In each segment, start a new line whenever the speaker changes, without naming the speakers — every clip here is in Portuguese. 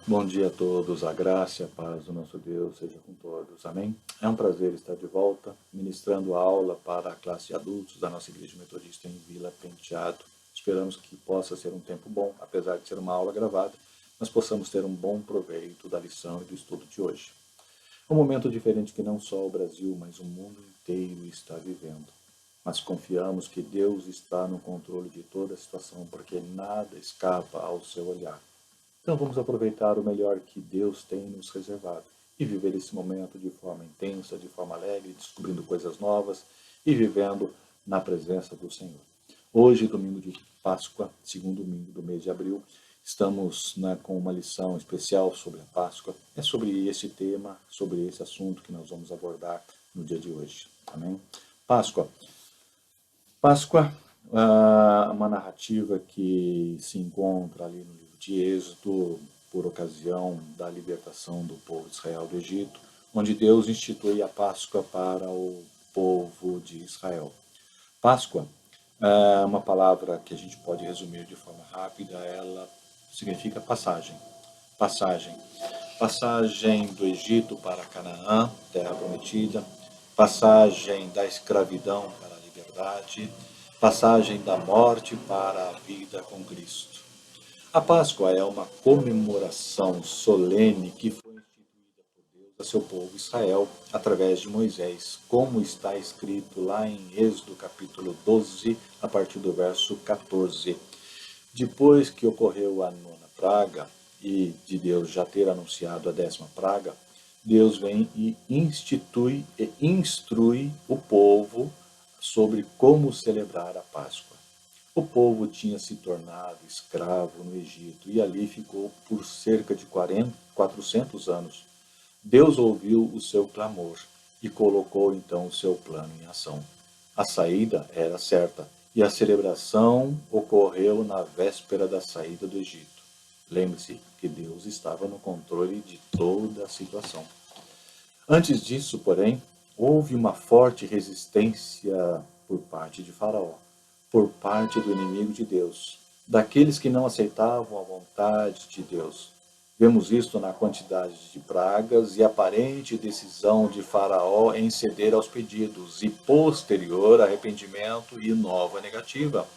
Bom dia a todos, a graça e a paz do nosso Deus seja com todos, amém? É um prazer estar de volta, ministrando a aula para a classe de adultos da nossa Igreja Metodista em Vila Penteado. Esperamos que possa ser um tempo bom, apesar de ser uma aula gravada, nós possamos ter um bom proveito da lição e do estudo de hoje. Um momento diferente que não só o Brasil, mas o mundo inteiro está vivendo. Mas confiamos que Deus está no controle de toda a situação, porque nada escapa ao seu olhar. Então vamos aproveitar o melhor que Deus tem nos reservado e viver esse momento de forma intensa, de forma alegre, descobrindo coisas novas e vivendo na presença do Senhor. Hoje, domingo de Páscoa, segundo domingo do mês de abril, estamos com uma lição especial sobre a Páscoa. É sobre esse tema, sobre esse assunto que nós vamos abordar no dia de hoje. Amém? Páscoa. Páscoa, uma narrativa que se encontra ali no livro de Êxodo, por ocasião da libertação do povo de Israel do Egito, onde Deus institui a Páscoa para o povo de Israel. Páscoa é uma palavra que a gente pode resumir de forma rápida, ela significa passagem. Passagem. Passagem do Egito para Canaã, terra prometida, passagem da escravidão para a liberdade, passagem da morte para a vida com Cristo. A Páscoa é uma comemoração solene que foi instituída por Deus a seu povo Israel através de Moisés, como está escrito lá em Êxodo capítulo 12, a partir do verso 14. Depois que ocorreu a nona praga, e de Deus já ter anunciado a 10ª praga, Deus vem e institui e instrui o povo sobre como celebrar a Páscoa. O povo tinha se tornado escravo no Egito e ali ficou por cerca de 400 anos. Deus ouviu o seu clamor e colocou então o seu plano em ação. A saída era certa e a celebração ocorreu na véspera da saída do Egito. Lembre-se que Deus estava no controle de toda a situação. Antes disso, porém, houve uma forte resistência por parte de Faraó, por parte do inimigo de Deus, daqueles que não aceitavam a vontade de Deus. Vemos isto na quantidade de pragas e aparente decisão de Faraó em ceder aos pedidos e posterior arrependimento e nova negativa.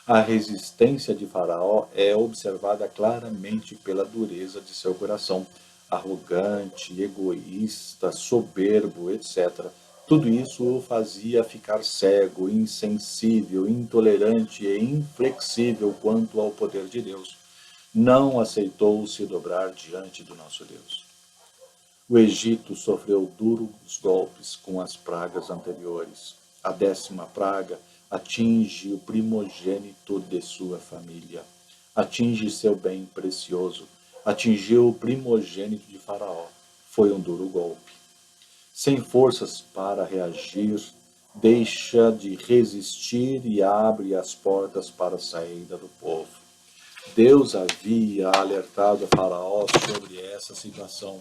A resistência de Faraó é observada claramente pela dureza de seu coração, arrogante, egoísta, soberbo, etc. Tudo isso o fazia ficar cego, insensível, intolerante e inflexível quanto ao poder de Deus. Não aceitou se dobrar diante do nosso Deus. O Egito sofreu duros golpes com as pragas anteriores. A 10ª praga atinge o primogênito de sua família, atinge seu bem precioso, atingiu o primogênito de Faraó. Foi um duro golpe. Sem forças para reagir, deixa de resistir e abre as portas para a saída do povo. Deus havia alertado a Faraó sobre essa situação.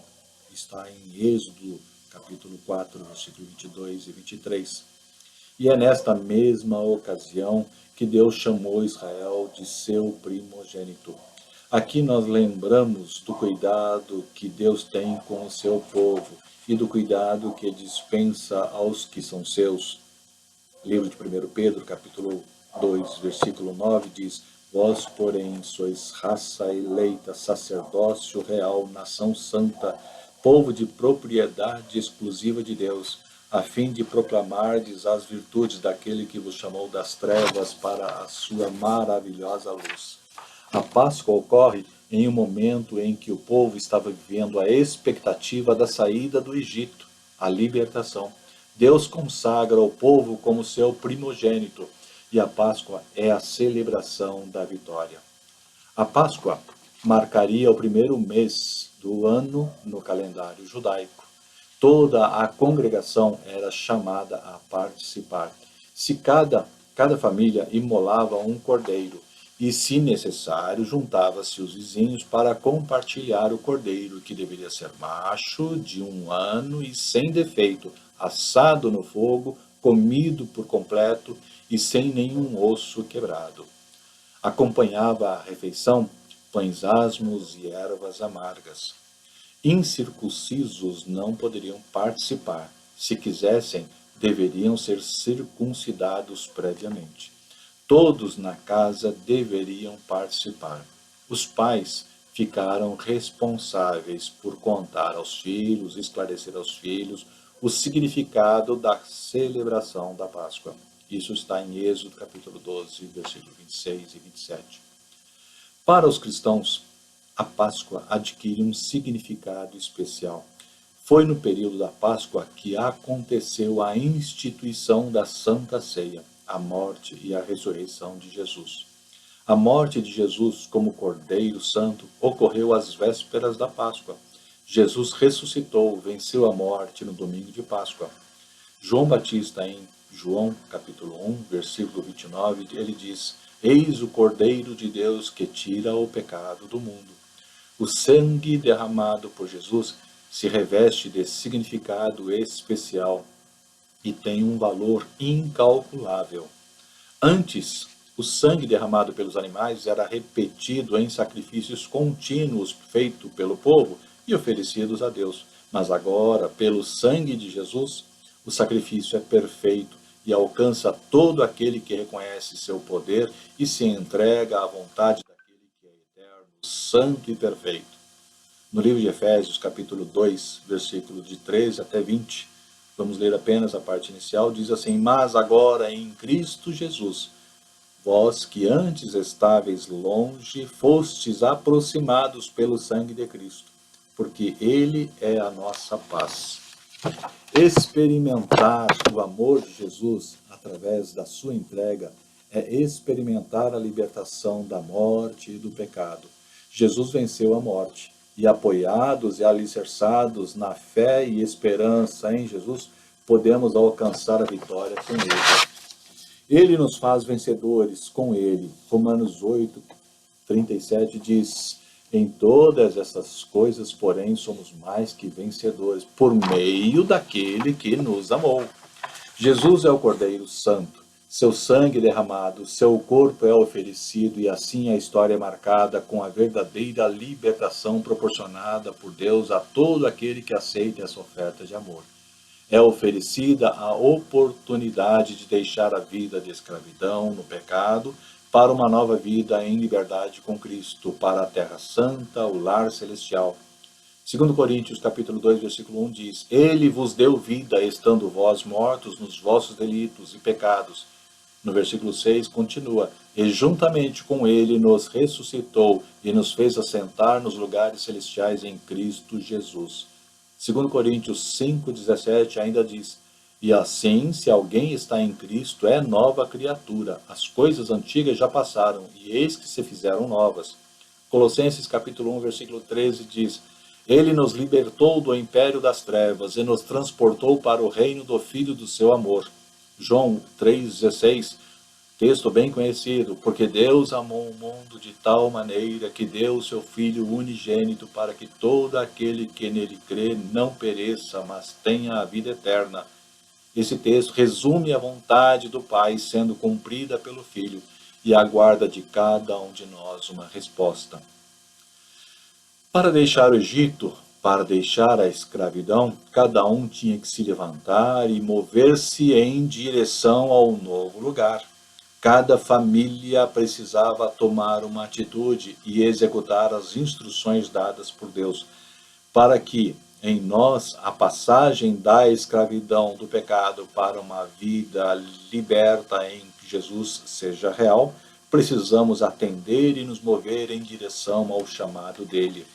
Está em Êxodo, capítulo 4, versículo 22 e 23. E é nesta mesma ocasião que Deus chamou Israel de seu primogênito. Aqui nós lembramos do cuidado que Deus tem com o seu povo e do cuidado que dispensa aos que são seus. Livro de 1 Pedro, capítulo 2, versículo 9, diz: Vós, porém, sois raça eleita, sacerdócio real, nação santa, povo de propriedade exclusiva de Deus, a fim de proclamardes as virtudes daquele que vos chamou das trevas para a sua maravilhosa luz. A Páscoa ocorre em um momento em que o povo estava vivendo a expectativa da saída do Egito, a libertação. Deus consagra o povo como seu primogênito, e a Páscoa é a celebração da vitória. A Páscoa marcaria o primeiro mês do ano no calendário judaico. Toda a congregação era chamada a participar. Se cada família imolava um cordeiro, e, se necessário, juntava-se os vizinhos para compartilhar o cordeiro, que deveria ser macho, de 1 ano e sem defeito, assado no fogo, comido por completo e sem nenhum osso quebrado. Acompanhava a refeição pães asmos e ervas amargas. Incircuncisos não poderiam participar. Se quisessem, deveriam ser circuncidados previamente. Todos na casa deveriam participar. Os pais ficaram responsáveis por contar aos filhos, esclarecer aos filhos o significado da celebração da Páscoa. Isso está em Êxodo capítulo 12, versículos 26 e 27. Para os cristãos, a Páscoa adquire um significado especial. Foi no período da Páscoa que aconteceu a instituição da Santa Ceia, a morte e a ressurreição de Jesus. A morte de Jesus como Cordeiro Santo ocorreu às vésperas da Páscoa. Jesus ressuscitou, venceu a morte no domingo de Páscoa. João Batista, em João capítulo 1, versículo 29, ele diz: Eis o Cordeiro de Deus que tira o pecado do mundo. O sangue derramado por Jesus se reveste de significado especial e tem um valor incalculável. Antes, o sangue derramado pelos animais era repetido em sacrifícios contínuos feitos pelo povo e oferecidos a Deus. Mas agora, pelo sangue de Jesus, o sacrifício é perfeito e alcança todo aquele que reconhece seu poder e se entrega à vontade daquele que é eterno, santo e perfeito. No livro de Efésios, capítulo 2, versículos de 13 até 20, vamos ler apenas a parte inicial, diz assim: Mas agora em Cristo Jesus, vós que antes estáveis longe, fostes aproximados pelo sangue de Cristo, porque Ele é a nossa paz. Experimentar o amor de Jesus através da sua entrega é experimentar a libertação da morte e do pecado. Jesus venceu a morte e, apoiados e alicerçados na fé e esperança em Jesus, podemos alcançar a vitória com Ele. Ele nos faz vencedores com Ele. Romanos 8, 37 diz: Em todas essas coisas, porém, somos mais que vencedores, por meio daquele que nos amou. Jesus é o Cordeiro Santo. Seu sangue derramado, seu corpo é oferecido, e assim a história é marcada com a verdadeira libertação proporcionada por Deus a todo aquele que aceita essa oferta de amor. É oferecida a oportunidade de deixar a vida de escravidão no pecado para uma nova vida em liberdade com Cristo, para a terra santa, o lar celestial. 2 Coríntios capítulo 2, versículo 1 diz: Ele vos deu vida, estando vós mortos nos vossos delitos e pecados. No versículo 6 continua: E juntamente com Ele nos ressuscitou e nos fez assentar nos lugares celestiais em Cristo Jesus. 2 Coríntios 5,17 ainda diz: E assim, se alguém está em Cristo, é nova criatura. As coisas antigas já passaram, e eis que se fizeram novas. Colossenses capítulo 1, versículo 13 diz: Ele nos libertou do império das trevas e nos transportou para o reino do Filho do seu amor. João 3,16, texto bem conhecido: Porque Deus amou o mundo de tal maneira que deu o seu Filho unigênito para que todo aquele que nele crê não pereça, mas tenha a vida eterna. Esse texto resume a vontade do Pai sendo cumprida pelo Filho e aguarda de cada um de nós uma resposta. Para deixar o Egito, para deixar a escravidão, cada um tinha que se levantar e mover-se em direção ao novo lugar. Cada família precisava tomar uma atitude e executar as instruções dadas por Deus, para que em nós a passagem da escravidão do pecado para uma vida liberta em Jesus seja real. Precisamos atender e nos mover em direção ao chamado dele.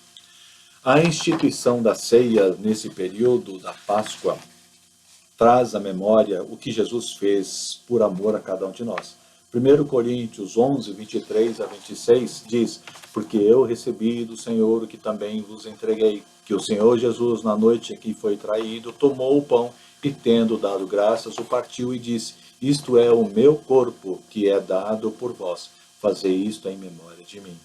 A instituição da ceia nesse período da Páscoa traz à memória o que Jesus fez por amor a cada um de nós. 1 Coríntios 11, 23 a 26 diz: Porque eu recebi do Senhor o que também vos entreguei, que o Senhor Jesus, na noite em que foi traído, tomou o pão e, tendo dado graças, o partiu e disse: Isto é o meu corpo, que é dado por vós. Fazei isto em memória de mim.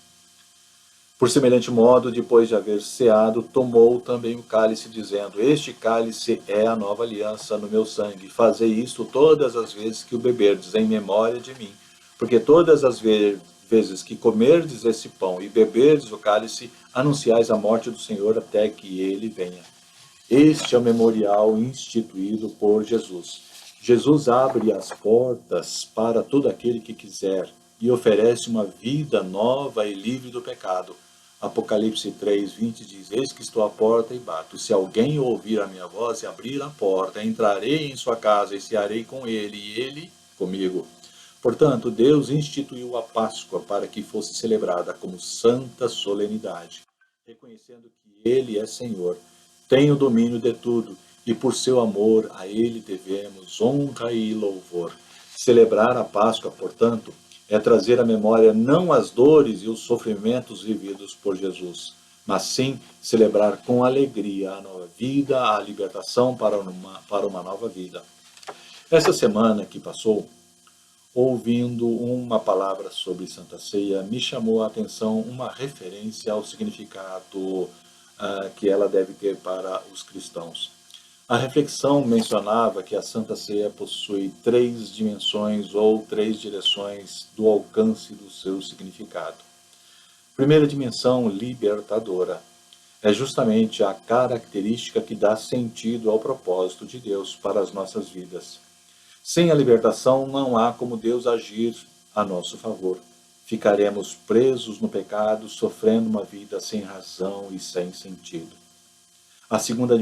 Por semelhante modo, depois de haver ceado, tomou também o cálice, dizendo: Este cálice é a nova aliança no meu sangue. Fazei isto todas as vezes que o beberdes, em memória de mim. Porque todas as vezes que comerdes esse pão e beberdes o cálice, anunciais a morte do Senhor até que ele venha. Este é o memorial instituído por Jesus. Jesus abre as portas para todo aquele que quiser e oferece uma vida nova e livre do pecado. Apocalipse 3:20 diz: Eis que estou à porta e bato. Se alguém ouvir a minha voz e abrir a porta, entrarei em sua casa e cearei com ele, e ele comigo. Portanto, Deus instituiu a Páscoa para que fosse celebrada como santa solenidade, reconhecendo que Ele é Senhor, tem o domínio de tudo, e por seu amor a Ele devemos honra e louvor. Celebrar a Páscoa, portanto, é trazer à memória não as dores e os sofrimentos vividos por Jesus, mas sim celebrar com alegria a nova vida, a libertação para uma nova vida. Essa semana que passou, ouvindo uma palavra sobre Santa Ceia, me chamou a atenção uma referência ao significado que ela deve ter para os cristãos. A reflexão mencionava que a Santa Ceia possui três dimensões ou três direções do alcance do seu significado. Primeira dimensão, libertadora. É justamente a característica que dá sentido ao propósito de Deus para as nossas vidas. Sem a libertação, não há como Deus agir a nosso favor. Ficaremos presos no pecado, sofrendo uma vida sem razão e sem sentido. A segunda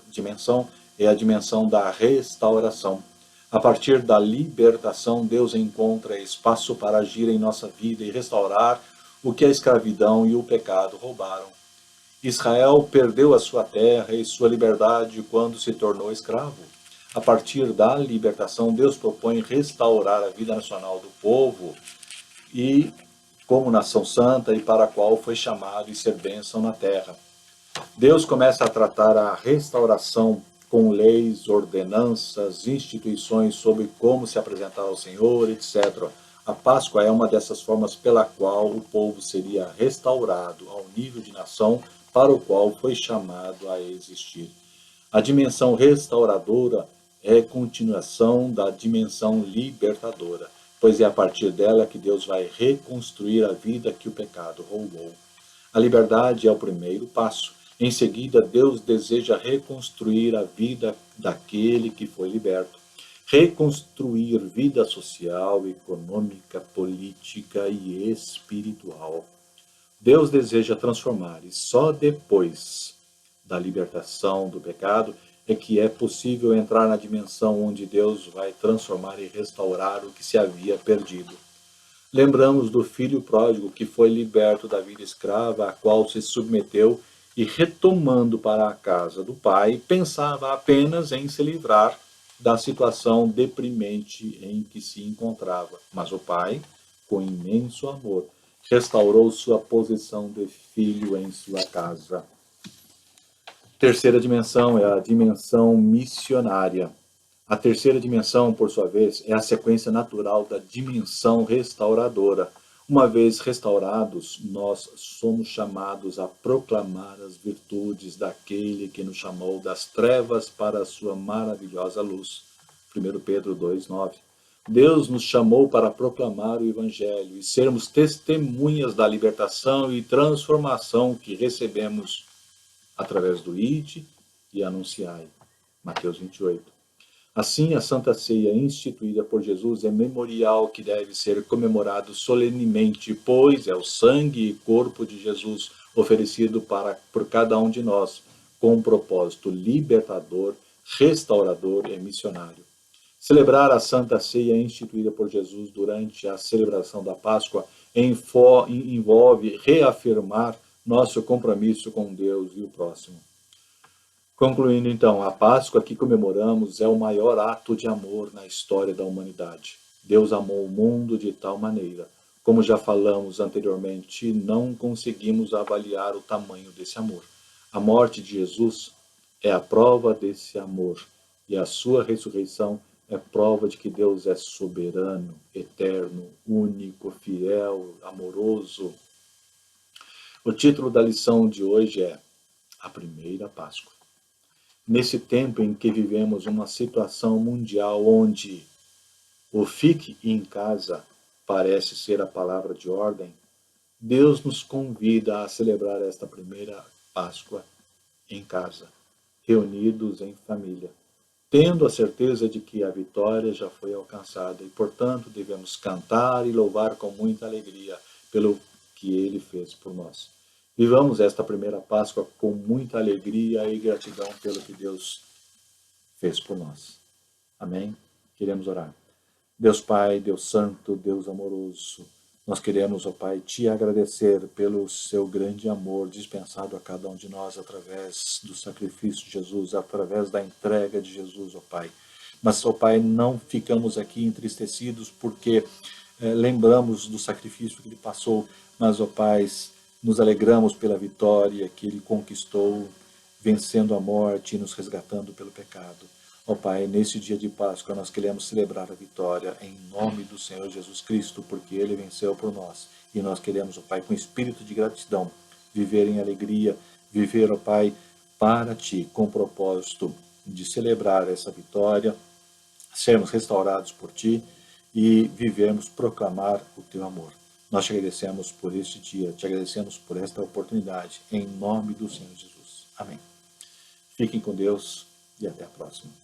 dimensão é a dimensão da restauração. A partir da libertação, Deus encontra espaço para agir em nossa vida e restaurar o que a escravidão e o pecado roubaram. Israel perdeu a sua terra e sua liberdade quando se tornou escravo. A partir da libertação, Deus propõe restaurar a vida nacional do povo e como nação santa e para a qual foi chamado e ser bênção na terra. Deus começa a tratar a restauração com leis, ordenanças, instituições sobre como se apresentar ao Senhor, etc. A Páscoa é uma dessas formas pela qual o povo seria restaurado ao nível de nação para o qual foi chamado a existir. A dimensão restauradora é continuação da dimensão libertadora, pois é a partir dela que Deus vai reconstruir a vida que o pecado roubou. A liberdade é o primeiro passo. Em seguida, Deus deseja reconstruir a vida daquele que foi liberto. Reconstruir vida social, econômica, política e espiritual. Deus deseja transformar e só depois da libertação do pecado é que é possível entrar na dimensão onde Deus vai transformar e restaurar o que se havia perdido. Lembramos do filho pródigo que foi liberto da vida escrava, a qual se submeteu e, retomando para a casa do pai, pensava apenas em se livrar da situação deprimente em que se encontrava. Mas o pai, com imenso amor, restaurou sua posição de filho em sua casa. Terceira dimensão é a dimensão missionária. A terceira dimensão, por sua vez, é a sequência natural da dimensão restauradora. Uma vez restaurados, nós somos chamados a proclamar as virtudes daquele que nos chamou das trevas para a sua maravilhosa luz. 1 Pedro 2:9. Deus nos chamou para proclamar o Evangelho e sermos testemunhas da libertação e transformação que recebemos através do Ide e Anunciai. Mateus 28. Assim, a Santa Ceia instituída por Jesus é memorial que deve ser comemorado solenemente, pois é o sangue e corpo de Jesus oferecido por cada um de nós, com um propósito libertador, restaurador e missionário. Celebrar a Santa Ceia instituída por Jesus durante a celebração da Páscoa envolve reafirmar nosso compromisso com Deus e o próximo. Concluindo então, a Páscoa que comemoramos é o maior ato de amor na história da humanidade. Deus amou o mundo de tal maneira. Como já falamos anteriormente, não conseguimos avaliar o tamanho desse amor. A morte de Jesus é a prova desse amor, e a sua ressurreição é prova de que Deus é soberano, eterno, único, fiel, amoroso. O título da lição de hoje é A Primeira Páscoa. Nesse tempo em que vivemos uma situação mundial onde o fique em casa parece ser a palavra de ordem, Deus nos convida a celebrar esta primeira Páscoa em casa, reunidos em família, tendo a certeza de que a vitória já foi alcançada e, portanto, devemos cantar e louvar com muita alegria pelo que Ele fez por nós. Vivamos esta primeira Páscoa com muita alegria e gratidão pelo que Deus fez por nós. Amém? Queremos orar. Deus Pai, Deus Santo, Deus amoroso, nós queremos, ó Pai, te agradecer pelo seu grande amor dispensado a cada um de nós através do sacrifício de Jesus, através da entrega de Jesus, ó Pai. Mas, ó Pai, não ficamos aqui entristecidos porque lembramos do sacrifício que Ele passou, mas, ó Pai, nos alegramos pela vitória que Ele conquistou, vencendo a morte e nos resgatando pelo pecado. Ó Pai, nesse dia de Páscoa nós queremos celebrar a vitória em nome do Senhor Jesus Cristo, porque Ele venceu por nós. E nós queremos, ó Pai, com espírito de gratidão, viver em alegria, viver, ó Pai, para Ti, com o propósito de celebrar essa vitória, sermos restaurados por Ti e vivermos, proclamar o Teu amor. Nós te agradecemos por este dia, te agradecemos por esta oportunidade, em nome do Senhor Jesus. Amém. Fiquem com Deus e até a próxima.